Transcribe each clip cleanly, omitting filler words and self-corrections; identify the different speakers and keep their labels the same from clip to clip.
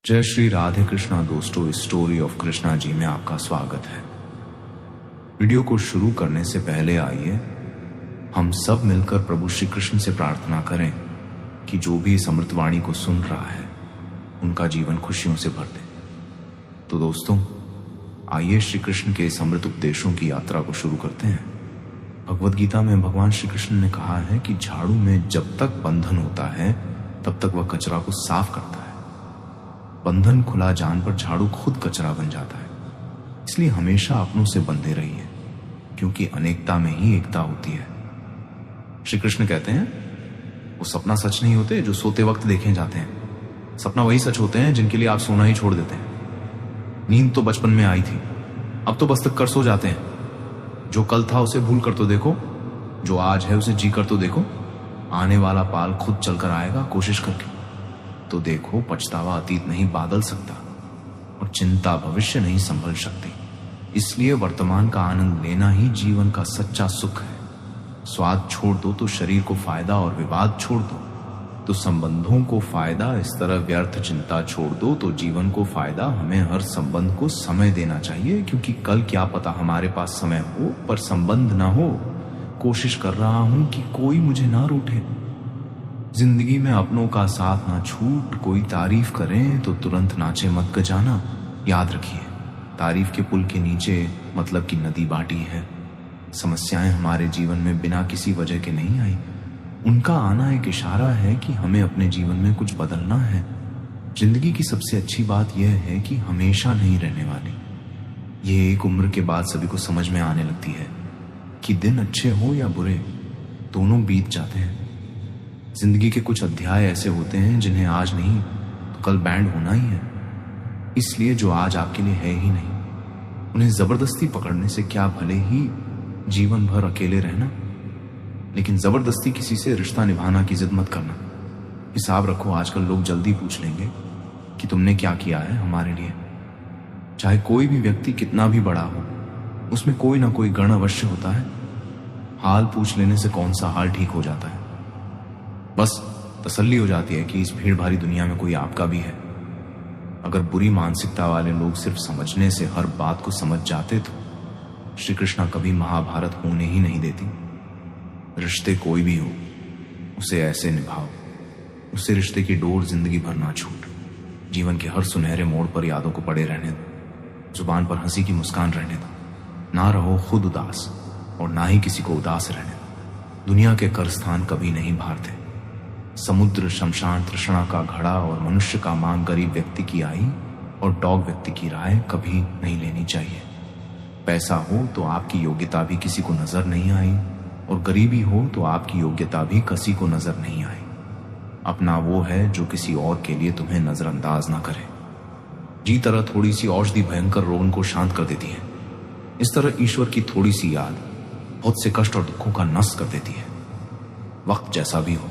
Speaker 1: जय श्री राधे कृष्णा दोस्तों, story of Krishna ji में आपका स्वागत है। वीडियो को शुरू करने से पहले आइए हम सब मिलकर प्रभु श्री कृष्ण से प्रार्थना करें कि जो भी इस अमृतवाणी को सुन रहा है उनका जीवन खुशियों से भर दे। तो दोस्तों आइए श्री कृष्ण के इस अमृत उपदेशों की यात्रा को शुरू करते हैं। भगवद गीता में भगवान श्री कृष्ण ने कहा है कि झाड़ू में जब तक बंधन होता है तब तक वह कचरा को साफ करता है। बंधन खुला जान पर झाड़ू खुद कचरा बन जाता है। इसलिए हमेशा अपनों से बंधे रहिए, क्योंकि अनेकता में ही एकता होती है। श्री कृष्ण कहते हैं वो सपना सच नहीं होते जो सोते वक्त देखे जाते हैं। सपना वही सच होते हैं जिनके लिए आप सोना ही छोड़ देते हैं। नींद तो बचपन में आई थी, अब तो बस तक कर सो जाते हैं। जो कल था उसे भूल कर तो देखो, जो आज है उसे जी कर तो देखो। आने वाला पाल खुद चलकर आएगा कोशिश करके, तो देखो पछतावा अतीत नहीं बादल सकता और चिंता भविष्य नहीं संभल सकती। इसलिए वर्तमान का आनंद लेना ही जीवन का सच्चा सुख है। स्वाद छोड़ दो तो शरीर को फायदा, और विवाद छोड़ दो तो संबंधों को फायदा। इस तरह व्यर्थ चिंता छोड़ दो तो जीवन को फायदा। हमें हर संबंध को समय देना चाहिए, क्योंकि कल क्या पता हमारे पास समय हो पर संबंध ना हो। कोशिश कर रहा हूं कि कोई मुझे ना रूठे। जिंदगी में अपनों का साथ ना छूट। कोई तारीफ करें तो तुरंत नाचे मत गजाना। याद रखिए तारीफ के पुल के नीचे मतलब की नदी बाटी है। समस्याएं हमारे जीवन में बिना किसी वजह के नहीं आई। उनका आना एक इशारा है कि हमें अपने जीवन में कुछ बदलना है। जिंदगी की सबसे अच्छी बात यह है कि हमेशा नहीं रहने वाली। ये एक उम्र के बाद सभी को समझ में आने लगती है कि दिन अच्छे हो या बुरे दोनों बीत जाते हैं। जिंदगी के कुछ अध्याय ऐसे होते हैं जिन्हें आज नहीं तो कल बैंड होना ही है। इसलिए जो आज आपके लिए है ही नहीं उन्हें जबरदस्ती पकड़ने से क्या भले ही जीवन भर अकेले रहना, लेकिन जबरदस्ती किसी से रिश्ता निभाना की जिद मत करना। हिसाब रखो, आजकल लोग जल्दी पूछ लेंगे कि तुमने क्या किया है हमारे लिए। चाहे कोई भी व्यक्ति कितना भी बड़ा हो, उसमें कोई ना कोई गण अवश्य होता है। हाल पूछ लेने से कौन सा हाल ठीक हो जाता है। बस तसल्ली हो जाती है कि इस भीड़ भारी दुनिया में कोई आपका भी है। अगर बुरी मानसिकता वाले लोग सिर्फ समझने से हर बात को समझ जाते तो श्री कृष्णा कभी महाभारत होने ही नहीं देती। रिश्ते कोई भी हो उसे ऐसे निभाओ, उससे रिश्ते की डोर जिंदगी भर ना छूट। जीवन के हर सुनहरे मोड़ पर यादों को पड़े रहने दो। जुबान पर हंसी की मुस्कान रहने दो। ना रहो खुद उदास और ना ही किसी को उदास रहने दो। दुनिया के कर स्थान कभी नहीं भारते। समुद्र शमशान तृष्णा का घड़ा और मनुष्य का मांग गरीब व्यक्ति की आई और डॉग व्यक्ति की राय कभी नहीं लेनी चाहिए। पैसा हो तो आपकी योग्यता भी किसी को नजर नहीं आई, और गरीबी हो तो आपकी योग्यता भी किसी को नजर नहीं आई। अपना वो है जो किसी और के लिए तुम्हें नजरअंदाज ना करे। जी तरह थोड़ी सी औषधि भयंकर रोगन को शांत कर देती है, इस तरह ईश्वर की थोड़ी सी याद बहुत से कष्ट और दुखों का नष्ट कर देती है। वक्त जैसा भी हो,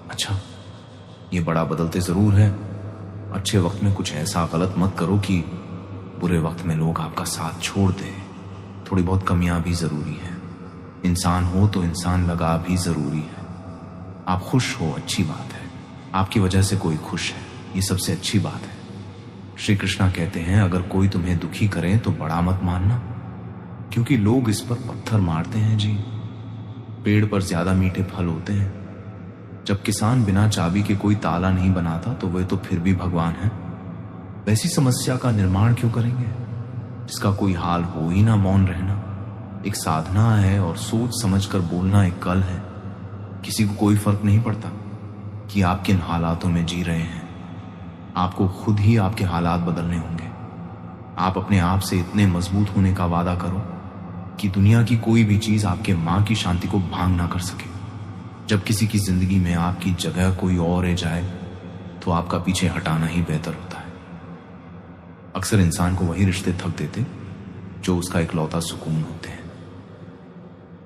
Speaker 1: अच्छा ये बड़ा बदलते जरूर है। अच्छे वक्त में कुछ ऐसा गलत मत करो कि बुरे वक्त में लोग आपका साथ छोड़ दे। थोड़ी बहुत कमियां भी जरूरी है। इंसान हो तो इंसान लगा भी जरूरी है। आप खुश हो अच्छी बात है, आपकी वजह से कोई खुश है, ये सबसे अच्छी बात है। श्री कृष्णा कहते हैं अगर कोई तुम्हें दुखी करे तो बड़ा मत मानना, क्योंकि लोग इस पर पत्थर मारते हैं। जी पेड़ पर ज्यादा मीठे फल होते हैं। जब किसान बिना चाबी के कोई ताला नहीं बनाता तो वे तो फिर भी भगवान है। वैसी समस्या का निर्माण क्यों करेंगे जिसका कोई हाल हो ही ना। मौन रहना एक साधना है और सोच समझकर बोलना एक कल है। किसी को कोई फर्क नहीं पड़ता कि आप किन हालातों में जी रहे हैं। आपको खुद ही आपके हालात बदलने होंगे। आप अपने आप से इतने मजबूत होने का वादा करो कि दुनिया की कोई भी चीज आपके मां की शांति को भांग ना कर सके। जब किसी की जिंदगी में आपकी जगह कोई और रह जाए तो आपका पीछे हटाना ही बेहतर होता है। अक्सर इंसान को वही रिश्ते थक देते जो उसका इकलौता सुकून होते हैं।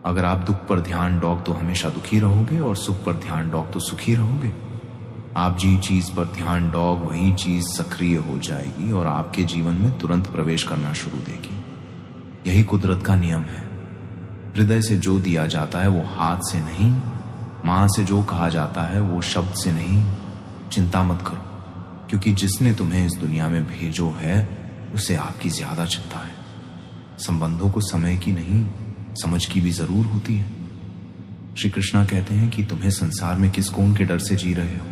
Speaker 1: अगर आप दुख पर ध्यान डॉग तो हमेशा दुखी रहोगे, और सुख पर ध्यान डॉग तो सुखी रहोगे। आप जी चीज पर ध्यान डॉग वही चीज सक्रिय हो जाएगी और आपके जीवन में तुरंत प्रवेश करना शुरू देगी। यही कुदरत का नियम है। हृदय से जो दिया जाता है वो हाथ से नहीं, मां से जो कहा जाता है वो शब्द से नहीं। चिंता मत करो, क्योंकि जिसने तुम्हें इस दुनिया में भेजो है उसे आपकी ज्यादा चिंता है। संबंधों को समय की नहीं, समझ की भी जरूर होती है। श्री कृष्णा कहते हैं कि तुम्हें संसार में किस कौन के डर से जी रहे हो,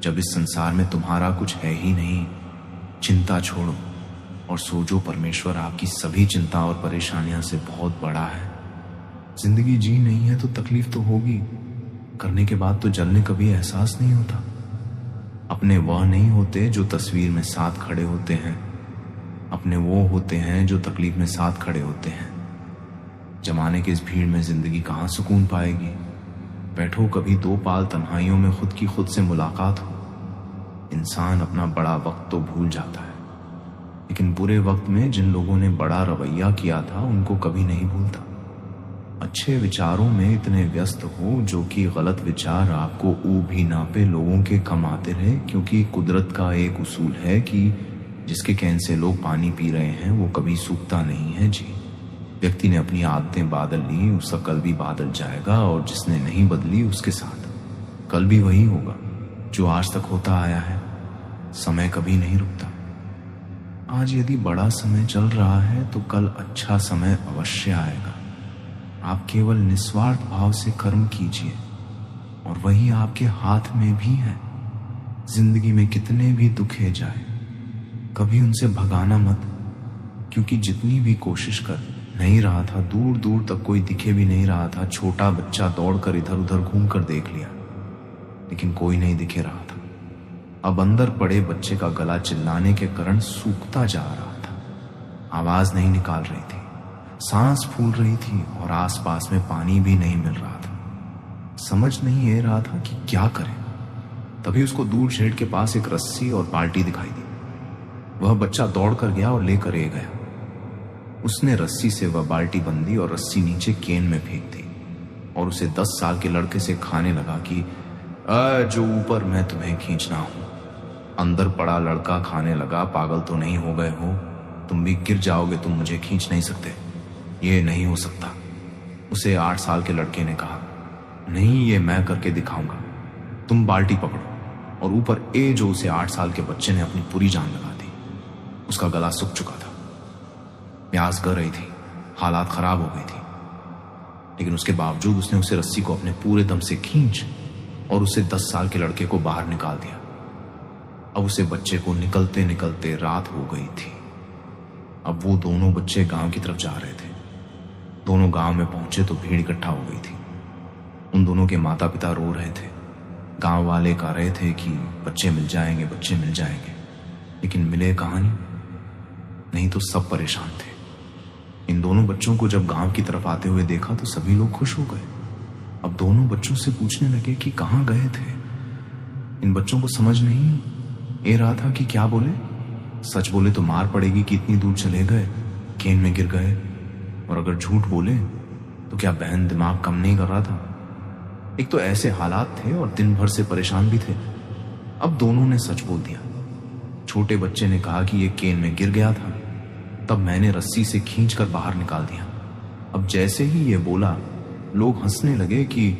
Speaker 1: जब इस संसार में तुम्हारा कुछ है ही नहीं। चिंता छोड़ो और सोचो, परमेश्वर आपकी सभी चिंता और परेशानियां से बहुत बड़ा है। जिंदगी जी नहीं है तो तकलीफ तो होगी, करने के बाद तो जलने कभी एहसास नहीं होता। अपने वह नहीं होते जो तस्वीर में साथ खड़े होते हैं, अपने वो होते हैं जो तकलीफ में साथ खड़े होते हैं। जमाने की इस भीड़ में जिंदगी कहाँ सुकून पाएगी। बैठो कभी दो पाल तन्हाइयों में खुद की खुद से मुलाकात हो। इंसान अपना बड़ा वक्त तो भूल जाता है, लेकिन बुरे वक्त में जिन लोगों ने बड़ा रवैया किया था उनको कभी नहीं भूलता। अच्छे विचारों में इतने व्यस्त हो जो कि गलत विचार आपको ऊ भी ना पे लोगों के कम आते रहे, क्योंकि कुदरत का एक उसूल है कि जिसके कैन से लोग पानी पी रहे हैं वो कभी सूखता नहीं है जी। व्यक्ति ने अपनी आदतें बादल ली, उसका कल भी बादल जाएगा, और जिसने नहीं बदली उसके साथ कल भी वही होगा जो आज तक होता आया है। समय कभी नहीं रुकता। आज यदि बड़ा समय चल रहा है तो कल अच्छा समय अवश्य आएगा। आप केवल निस्वार्थ भाव से कर्म कीजिए और वही आपके हाथ में भी है। जिंदगी में कितने भी दुखे जाए कभी उनसे भगाना मत, क्योंकि जितनी भी कोशिश कर नहीं रहा था, दूर दूर तक कोई दिखे भी नहीं रहा था। छोटा बच्चा दौड़कर इधर उधर घूम कर देख लिया, लेकिन कोई नहीं दिखे रहा था। अब अंदर पड़े बच्चे का गला चिल्लाने के कारण सूखता जा रहा था। आवाज नहीं निकाल रही थी, सांस फूल रही थी और आसपास में पानी भी नहीं मिल रहा था। समझ नहीं आ रहा था कि क्या करें। तभी उसको दूर शेड के पास एक रस्सी और बाल्टी दिखाई दी। वह बच्चा दौड़कर गया और लेकर गया। उसने रस्सी से वह बाल्टी बंधी और रस्सी नीचे केन में फेंक दी और उसे 10 साल के लड़के से खाने लगा कि जो ऊपर मैं तुम्हें खींचना हूं। अंदर पड़ा लड़का खाने लगा, पागल तो नहीं हो गए हो? तुम भी गिर जाओगे, तुम मुझे खींच नहीं सकते, ये नहीं हो सकता। उसे 8 साल के लड़के ने कहा, नहीं, ये मैं करके दिखाऊंगा, तुम बाल्टी पकड़ो। और ऊपर जो उसे 8 साल के बच्चे ने अपनी पूरी जान लगा दी। उसका गला सूख चुका था, प्यास कर रही थी, हालात खराब हो गई थी, लेकिन उसके बावजूद उसने उसे रस्सी को अपने पूरे दम से खींच और उसे 10 साल के लड़के को बाहर निकाल दिया। अब उसे बच्चे को निकलते निकलते रात हो गई थी। अब वो दोनों बच्चे गांव की तरफ जा रहे थे। दोनों गांव में पहुंचे तो भीड़ इकट्ठा हो गई थी। उन दोनों के माता पिता रो रहे थे। गांव वाले कह रहे थे कि बच्चे मिल जाएंगे, बच्चे मिल जाएंगे, लेकिन मिले कहां नहीं। तो सब परेशान थे। इन दोनों बच्चों को जब गांव की तरफ आते हुए देखा तो सभी लोग खुश हो गए। अब दोनों बच्चों से पूछने लगे कि कहां गए थे। इन बच्चों को समझ नहीं ए रहा था कि क्या बोले। सच बोले तो मार पड़ेगी कि इतनी दूर चले गए, केन में गिर गए, और अगर झूठ बोले तो क्या बहन दिमाग कम नहीं कर रहा था। एक तो ऐसे हालात थे और दिन भर से परेशान भी थे। अब दोनों ने सच बोल दिया। छोटे बच्चे ने कहा कि ये केन में गिर गया था, तब मैंने रस्सी से खींचकर बाहर निकाल दिया। अब जैसे ही ये बोला, लोग हंसने लगे कि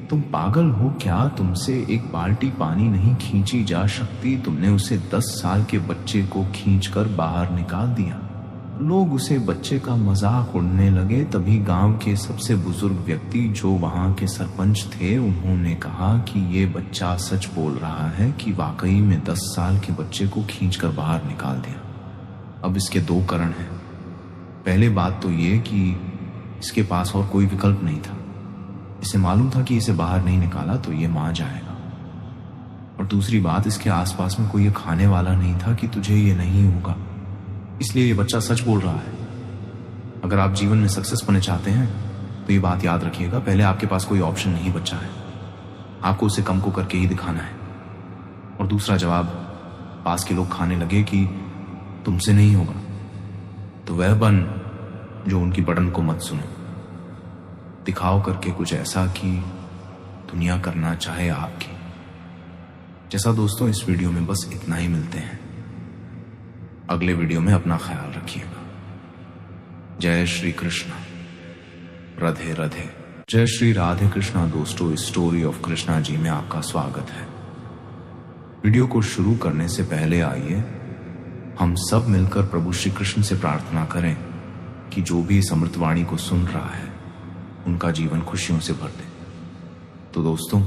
Speaker 1: तुम पागल हो क्या, तुमसे एक बाल्टी पानी नहीं खींची जा सकती, तुमने उसे 10 साल के बच्चे को खींचकर बाहर निकाल दिया। लोग उसे बच्चे का मजाक उड़ने लगे। तभी गांव के सबसे बुजुर्ग व्यक्ति जो वहां के सरपंच थे, उन्होंने कहा कि ये बच्चा सच बोल रहा है कि वाकई में 10 साल के बच्चे को खींचकर बाहर निकाल दिया। अब इसके 2 कारण हैं। पहले बात तो ये कि इसके पास और कोई विकल्प नहीं था। इसे मालूम था कि इसे बाहर नहीं निकाला तो ये मार जाएगा। और दूसरी बात, इसके आसपास में कोई ये खाने वाला नहीं था कि तुझे ये नहीं होगा, इसलिए ये बच्चा सच बोल रहा है। अगर आप जीवन में सक्सेस पाने चाहते हैं तो ये बात याद रखिएगा, पहले आपके पास कोई ऑप्शन नहीं बचा है, आपको उसे कम को करके ही दिखाना है। और दूसरा जवाब, पास के लोग खाने लगे कि तुमसे नहीं होगा तो वह बन जो उनकी बटन को मत सुनो। दिखाओ करके कुछ ऐसा कि दुनिया करना चाहे आपकी जैसा। दोस्तों, इस वीडियो में बस इतना ही। मिलते हैं अगले वीडियो में। अपना ख्याल रखिएगा। जय श्री कृष्ण। राधे राधे। जय श्री राधे कृष्णा। दोस्तों, इस स्टोरी ऑफ कृष्णा जी में आपका स्वागत है। वीडियो को शुरू करने से पहले आइए हम सब मिलकर प्रभु श्री कृष्ण से प्रार्थना करें कि जो भी इस अमृतवाणी को सुन रहा है उनका जीवन खुशियों से भर दे। तो दोस्तों,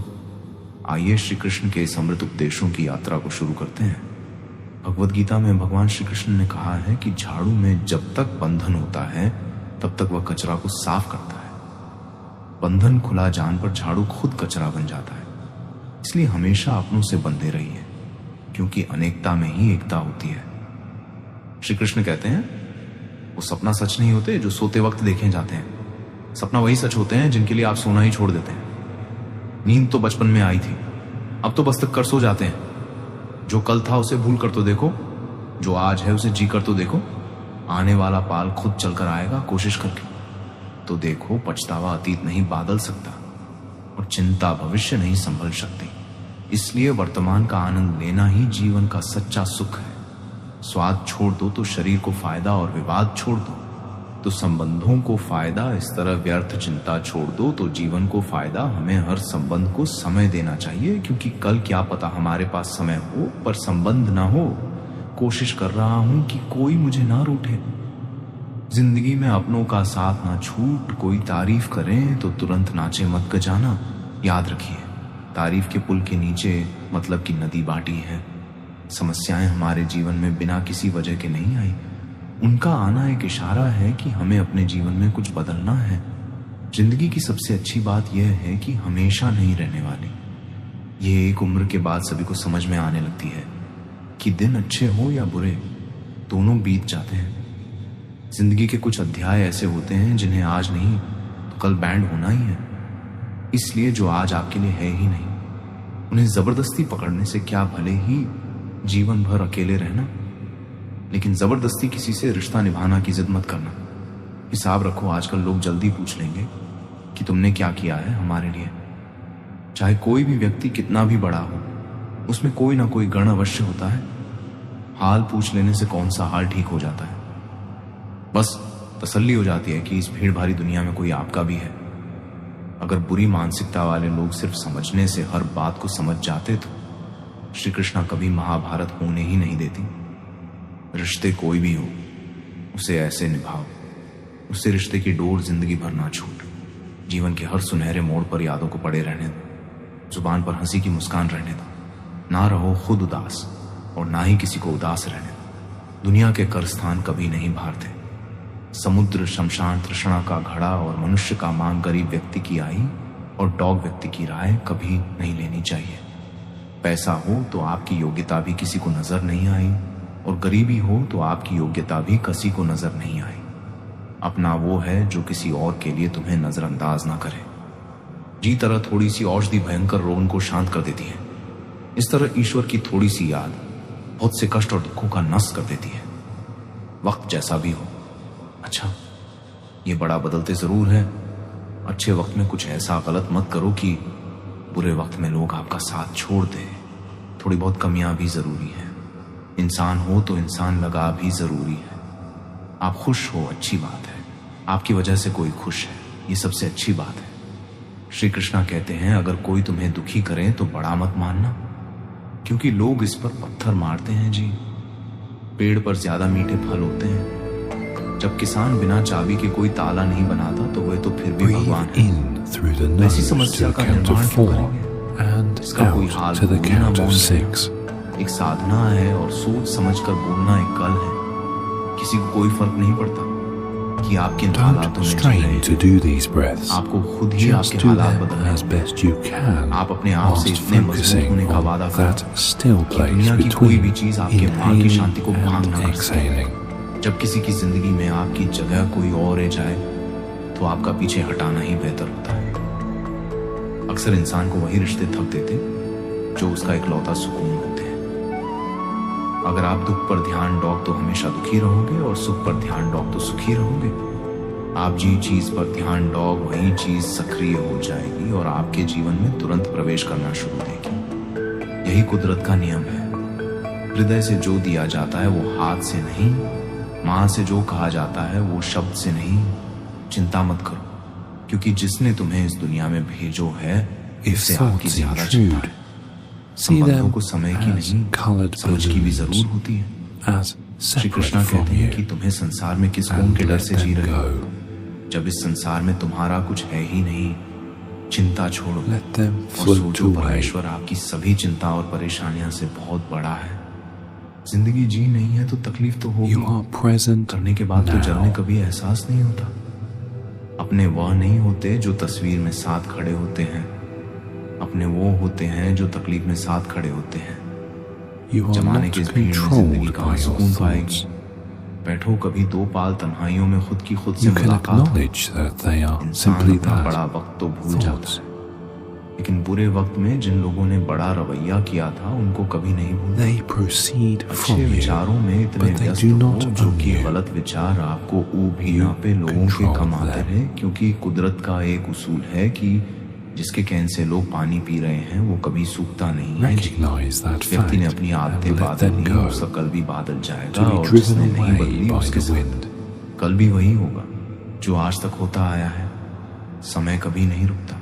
Speaker 1: आइए श्री कृष्ण के इस अमृत उपदेशों की यात्रा को शुरू करते हैं। भगवद गीता में भगवान श्री कृष्ण ने कहा है कि झाड़ू में जब तक बंधन होता है तब तक वह कचरा को साफ करता है। बंधन खुला जान पर झाड़ू खुद कचरा बन जाता है। इसलिए हमेशा अपनों से बंधे रहिए, क्योंकि अनेकता में ही एकता होती है। श्री कृष्ण कहते हैं वो सपना सच नहीं होते जो सोते वक्त देखे जाते हैं। सपना वही सच होते हैं जिनके लिए आप सोना ही छोड़ देते हैं। नींद तो बचपन में आई थी, अब तो बस तक कर सो जाते हैं। जो कल था उसे भूल कर तो देखो, जो आज है उसे जी कर तो देखो। आने वाला पाल खुद चलकर आएगा कोशिश करके। तो देखो, पछतावा अतीत नहीं बादल सकता और चिंता भविष्य नहीं संभल सकती। इसलिए वर्तमान का आनंद लेना ही जीवन का सच्चा सुख है। स्वाद छोड़ दो तो शरीर को फायदा, और विवाद छोड़ दो तो संबंधों को फायदा। इस तरह व्यर्थ चिंता छोड़ दो तो जीवन को फायदा। हमें हर संबंध को समय देना चाहिए, क्योंकि कल क्या पता हमारे पास समय हो पर संबंध ना हो। कोशिश कर रहा हूं कि कोई मुझे ना रूठे। जिंदगी में अपनों का साथ ना छूट। कोई तारीफ करें तो तुरंत नाचे मत गजाना। याद रखिए, तारीफ के पुल के नीचे मतलब की नदी बाटी है। समस्याएं हमारे जीवन में बिना किसी वजह के नहीं आई। उनका आना एक इशारा है कि हमें अपने जीवन में कुछ बदलना है। जिंदगी की सबसे अच्छी बात यह है कि हमेशा नहीं रहने वाली। ये एक उम्र के बाद सभी को समझ में आने लगती है कि दिन अच्छे हो या बुरे, दोनों बीत जाते हैं। जिंदगी के कुछ अध्याय ऐसे होते हैं जिन्हें आज नहीं तो कल बैंड होना ही है। इसलिए जो आज आपके लिए है ही नहीं, उन्हें जबरदस्ती पकड़ने से क्या भले ही जीवन भर अकेले रहना, लेकिन जबरदस्ती किसी से रिश्ता निभाना की जिद मत करना। हिसाब रखो, आजकल लोग जल्दी पूछ लेंगे कि तुमने क्या किया है हमारे लिए। चाहे कोई भी व्यक्ति कितना भी बड़ा हो, उसमें कोई ना कोई गण अवश्य होता है। हाल पूछ लेने से कौन सा हाल ठीक हो जाता है। बस तसल्ली हो जाती है कि इस भीड़ भारी दुनिया में कोई आपका भी है। अगर बुरी मानसिकता वाले लोग सिर्फ समझने से हर बात को समझ जाते तो श्री कृष्णा कभी महाभारत होने ही नहीं देती। रिश्ते कोई भी हो, उसे ऐसे निभाओ, उससे रिश्ते की डोर जिंदगी भर ना छूट। जीवन के हर सुनहरे मोड़ पर यादों को पड़े रहने दो। जुबान पर हंसी की मुस्कान रहने दो। ना रहो खुद उदास और ना ही किसी को उदास रहने दो। दुनिया के कर स्थान कभी नहीं भारते। समुद्र शमशान तृष्णा का घड़ा और मनुष्य का मांग गरीब व्यक्ति की आई और डॉग व्यक्ति की राय कभी नहीं लेनी चाहिए। पैसा हो तो आपकी योग्यता भी किसी को नजर नहीं आई, और गरीबी हो तो आपकी योग्यता भी किसी को नजर नहीं आई। अपना वो है जो किसी और के लिए तुम्हें नजरअंदाज ना करे। जी तरह थोड़ी सी औषधि भयंकर रोग को शांत कर देती है, इस तरह ईश्वर की थोड़ी सी याद बहुत से कष्ट और दुखों का नष्ट कर देती है। वक्त जैसा भी हो, अच्छा ये बड़ा बदलते जरूर है। अच्छे वक्त में कुछ ऐसा गलत मत करो कि बुरे वक्त में लोग आपका साथ छोड़ दे। थोड़ी बहुत कमियां भी जरूरी है। इंसान हो तो इंसान लगा भी जरूरी है। आप खुश हो, अच्छी बात है। आपकी वजह से कोई खुश है, ये सबसे अच्छी बात है। श्री कृष्णा कहते हैं अगर कोई तुम्हें दुखी करे तो बड़ा मत मानना, क्योंकि लोग इस पर पत्थर मारते हैं जी। पेड़ पर ज्यादा मीठे फल होते हैं। जब किसान बिना चाबी के कोई ताला नहीं बनाता तो वह तो फिर भी भगवान है। ऐसी समस्या का निर्माण क्यों करेंगे? इसका कोई हाल बोलना मौन एक साधना है, और सोच समझकर बोलना एक कल है। किसी को कोई फर्क नहीं पड़ता कि आपके हालातों में आपको खुद ही आपके हालात बदलने। आप अपने आप से इतने मजबूत होने का वादा करें कि दुनिया की कोई भी चीज आपके मां की शांति को भंग न कर सके। जब किसी की जिंदगी में आपकी जगह कोई और रह जाए तो आपका पीछे हटाना ही बेहतर होता है। अक्सर इंसान को वही रिश्ते थक देते जो उसका इकलौता सुकून होते हैं। अगर आप दुख पर ध्यान डॉग तो हमेशा दुखी रहोगे, और सुख पर ध्यान डॉग तो सुखी रहोगे। आप जी चीज पर ध्यान डॉग, वही चीज सक्रिय हो जाएगी और आपके जीवन में तुरंत प्रवेश करना शुरू देगी। यही कुदरत का नियम है। हृदय से जो दिया जाता है वो हाथ से नहीं, मां से जो कहा जाता है वो शब्द से नहीं। चिंता मत करो, क्योंकि जिसने तुम्हें इस दुनिया में भेजो है उससे आपकी ज्यादा चिंता है। संबंधों को समय की नहीं, समझ की भी जरूर होती है। श्री कृष्णा कहते हैं कि तुम्हें संसार में किस खून के डर से जी रहे हो, जब इस संसार में तुम्हारा कुछ है ही नहीं। चिंता छोड़ो और सोचो, परमेश्वर आपकी सभी चिंता और परेशानियां से बहुत बड़ा है। जिंदगी जी नहीं है तो तकलीफ तो होगी, करने के बाद तो जलने कभी एहसास नहीं होता। अपने वह नहीं होते जो तस्वीर में साथ खड़े होते हैं, अपने वो होते हैं जो तकलीफ में साथ खड़े होते हैं। जमाने की इस भीड़ में जिंदगी कहाँ सुकून पाएगी। बैठो कभी दो पाल तन्हाइयों में खुद की खुद से मुलाकात। इंसान अपना बड़ा वक्त तो भूल जाता है, लेकिन बुरे वक्त में जिन लोगों ने बड़ा रवैया किया था उनको कभी नहीं भूलते। अच्छे विचारों में इतने व्यस्त हो जो कि गलत विचार आपको ऊब ही ना पे लोगों के कम आते रहे, क्योंकि कुदरत का एक उसूल है कि जिसके कहने से लोग पानी पी रहे हैं वो कभी सूखता नहीं है। व्यक्ति ने अपनी आदतें बदली, उसका कल भी बादल जाएगा, और जिसने नहीं बदली उसके साथ कल भी वही होगा जो आज तक होता आया है। समय कभी नहीं रुकता।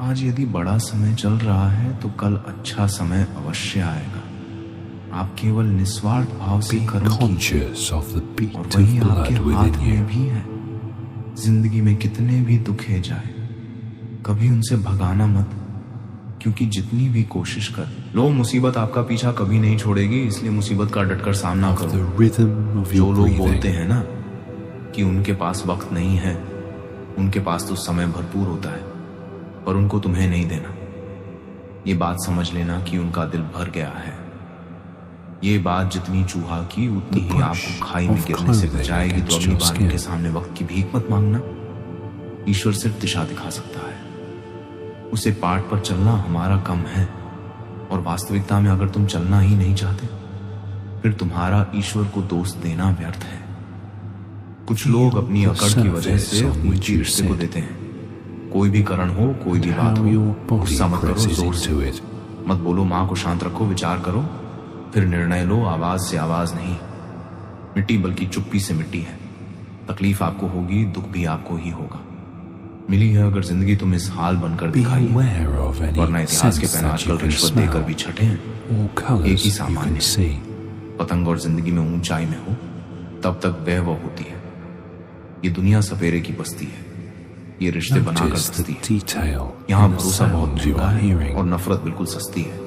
Speaker 1: आज यदि बड़ा समय चल रहा है तो कल अच्छा समय अवश्य आएगा। आप केवल निस्वार्थ भाव से कर्म कीजिए और वही आपके हाथ में भी है। जिंदगी में कितने भी दुखे जाए कभी उनसे भगाना मत, क्योंकि जितनी भी कोशिश कर लो मुसीबत आपका पीछा कभी नहीं छोड़ेगी। इसलिए मुसीबत का डटकर सामना करो। जो लोग बोलते हैं ना कि उनके पास वक्त नहीं है, उनके पास तो समय भरपूर होता है, पर उनको तुम्हें नहीं देना। ये बात समझ लेना कि उनका दिल भर गया है। ये बात जितनी चूहा की उतनी ही आपको खाई में गिरने से बचाएगी। तो अगली बार उनके सामने वक्त की भीख मत मांगना। ईश्वर सिर्फ दिशा दिखा सकता है, उसे पाठ पर चलना हमारा कम है। और वास्तविकता में अगर तुम चलना ही नहीं चाहते फिर तुम्हारा ईश्वर को दोष देना व्यर्थ है। कुछ लोग अपनी अकड़ की वजह से उल्टी रिश्ते को देते हैं। कोई भी कारण हो, कोई भी बात हो, गुस्सा मत करो, जोर से मत बोलो, माँ को शांत रखो, विचार करो, फिर निर्णय लो। आवाज से आवाज नहीं, मिट्टी बल्कि चुप्पी से मिट्टी है। तकलीफ आपको होगी, दुख भी आपको ही होगा। मिली है अगर जिंदगी तुम इस हाल बनकर दिखाई, वरना इतिहास के पेन आजकल रिश्वत देकर भी छठे हैं। एक ही सामान्य है, पतंग और जिंदगी में ऊंचाई में हो तब तक वह होती है। ये दुनिया सपेरे की बस्ती है, ये रिश्ते बनाकर सस्ती है। यहाँ भरोसा बहुत महंगा है और नफरत बिल्कुल सस्ती है।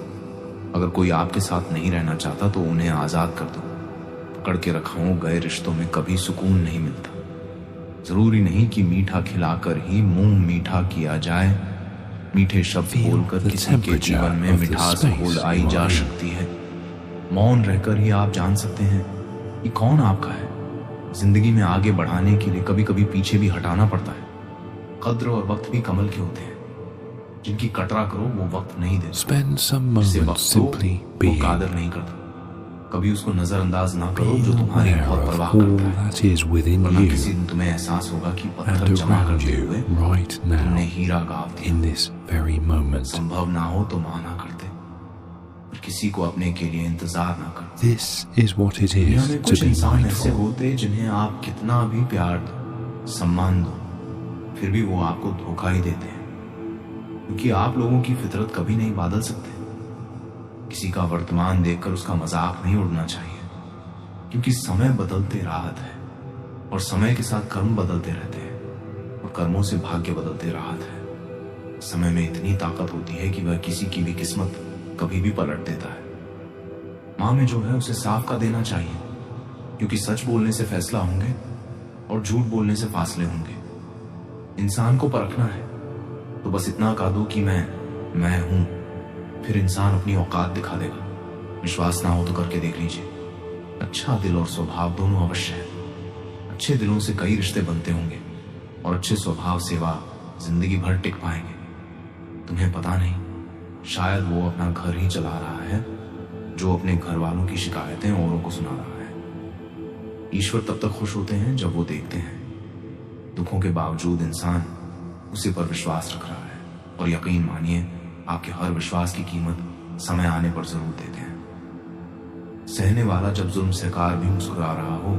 Speaker 1: अगर कोई आपके साथ नहीं रहना चाहता तो उन्हें आजाद कर दो। पकड़ के रखाओ गए रिश्तों में कभी सुकून नहीं मिलता। जरूरी नहीं कि मीठा खिलाकर ही मुंह मीठा किया जाए। मीठे शब्द बोलकर किसी के जीवन में मिठास घोल आई जा सकती है। मौन रहकर ही आप जान सकते हैं कि कौन आपका है। जिंदगी में आगे बढ़ाने के लिए कभी कभी पीछे भी हटाना पड़ता है। कद्र और वक्त भी कमल के होते हैं, जिनकी कटरा करो वो वक्त नहीं देते, जिसे वक्त दो वो कादर नहीं करता। कभी उसको नजरअंदाज ना करो जो तुम्हारी बहुत परवाह करता है, वरना किसी दिन तुम्हें एहसास होगा कि पत्थर जमा करते हुए तुमने हीरा गाव दिया। संभव ना हो तो माना करते, पर किसी को अपने के लिए इंतजार ना करते। दुनिया में कुछ इंसान ऐसे होते जिन्हें आप कितना भी प्यार दो, सम्मान दो, फिर भी वो आपको धोखा ही देते हैं, क्योंकि आप लोगों की फितरत कभी नहीं बदल सकते। किसी का वर्तमान देखकर उसका मजाक नहीं उड़ना चाहिए, क्योंकि समय बदलते राहत है और समय के साथ कर्म बदलते रहते हैं और कर्मों से भाग्य बदलते राहत है। समय में इतनी ताकत होती है कि वह किसी की भी किस्मत कभी भी पलट देता है। माँ में जो है उसे साफ का देना चाहिए, क्योंकि सच बोलने से फैसला होंगे और झूठ बोलने से फासले होंगे। इंसान को परखना है तो बस इतना कह दो कि मैं हूं, फिर इंसान अपनी औकात दिखा देगा। विश्वास ना हो तो करके देख लीजिए। अच्छा दिल और स्वभाव दोनों अवश्य है। अच्छे दिलों से कई रिश्ते बनते होंगे और अच्छे स्वभाव सेवा जिंदगी भर टिक पाएंगे। तुम्हें पता नहीं, शायद वो अपना घर ही चला रहा है जो अपने घर वालों की शिकायतें औरों को सुना रहा है। ईश्वर तब तक खुश होते हैं जब वो देखते हैं दुखों के बावजूद इंसान उसी पर विश्वास रख रहा है। और यकीन मानिए, आपके हर विश्वास की कीमत समय आने पर जरूर देते हैं। सहने वाला जब जुल्म सहकार भी मुस्कुरा रहा हो,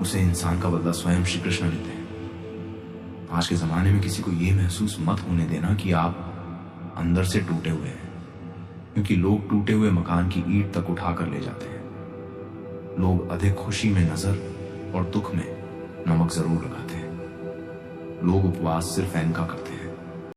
Speaker 1: उसे इंसान का बदला स्वयं श्री कृष्ण लेते हैं। आज के जमाने में किसी को यह महसूस मत होने देना कि आप अंदर से टूटे हुए हैं, क्योंकि लोग टूटे हुए मकान की ईंट तक उठाकर ले जाते हैं। लोग अधिक खुशी में नजर और दुख में नमक जरूर लगाते हैं। लोग उपवास सिर्फ इनका करते हैं।